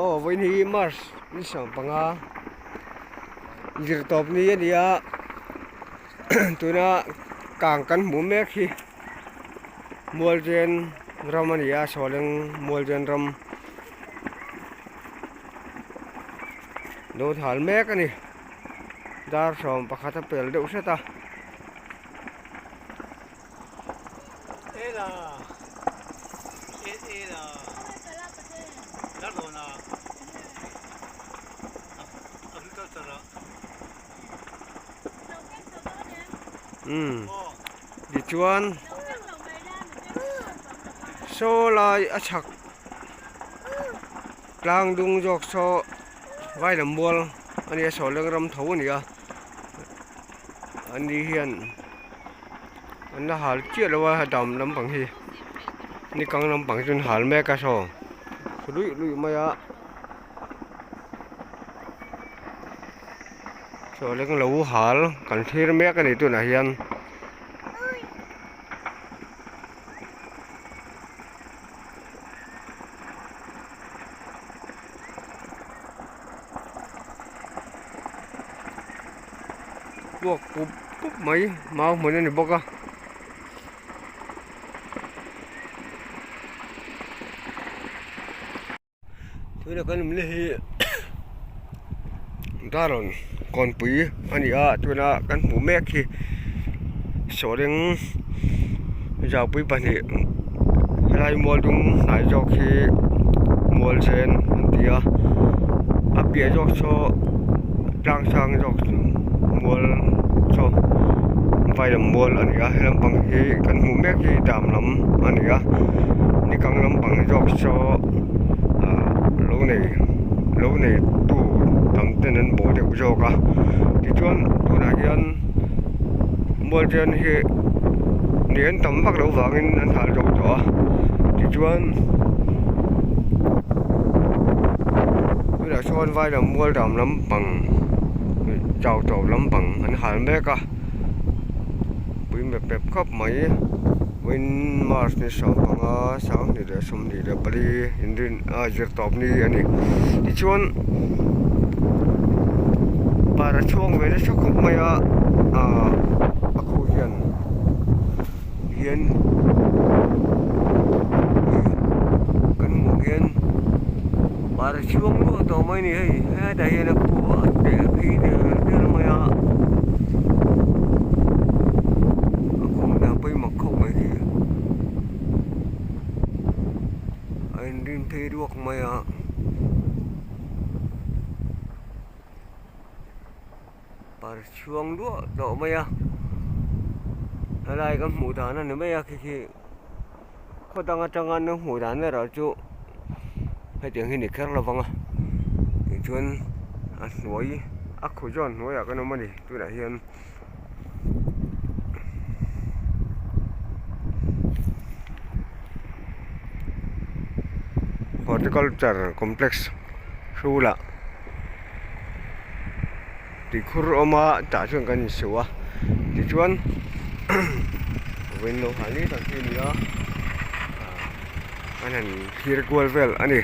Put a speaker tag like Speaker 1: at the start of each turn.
Speaker 1: oh với ni mars ni sang panga zir top ni dia tuna kang kan mu me khi mual gen ramania soleng mual gen ram do thal me ka ni dar som pakhata pel deuh seta
Speaker 2: era era darona agriculture
Speaker 1: di chuan so lai a chak tlang dung jok so vai lam bol ani so leng ram tho ni a ani hian an na hal chia lawa dam lam bang hi ni kang lam bang chun hal me ka so lui lui maya so leng lo hal kan thir me ka ni tu na hian buộc cúp mấy máu mới nên bốc á thứ là cái mình lấy ra rồi còn quý anh ấy tôi là cái mũ mét khi số đến giờ quý bạn thì lại mua đúng lại cho khi mua sen thì áp bia cho trang sang cho mua cho vài đồng mua anh ấy làm bằng cái mũ mét khi đàm lắm anh ấy đi căng lắm bằng cho lâu này tu tầm tên nên bố đều cho cả thì chuan tu này hiện mua trên thì niên tầm bắt đầu vàng nên anh thả dầu cho thì chuan bây giờ chuan vài đồng mua đầm lắm bằng giàu trầu lắm bằng anh hàn bé cả bị mẹp mẹp khắp mấy win mars ni so panga sang ni le sum ni le pali indin zir top ni ani ti chuan para chuang ve le sakhuk maya akhu hian kan mu hian para chuang lu to mai ni hei ha da hian ku te hi de maya anh đi thuê được mày ạ bà chuông đũa đổ mày à lại cái mũ đàn này mày à khi có đang trong ăn nó mũ đàn này rồi chú hay tiếng hình khác là vâng à chuyên nuôi ác khổ giòn nuôi à cái nó mà đi tôi đã hiện horticulture complex sula ti khur oma ta chuan kan suwa ti chuan window hani ta ni a anan hir gwal vel ani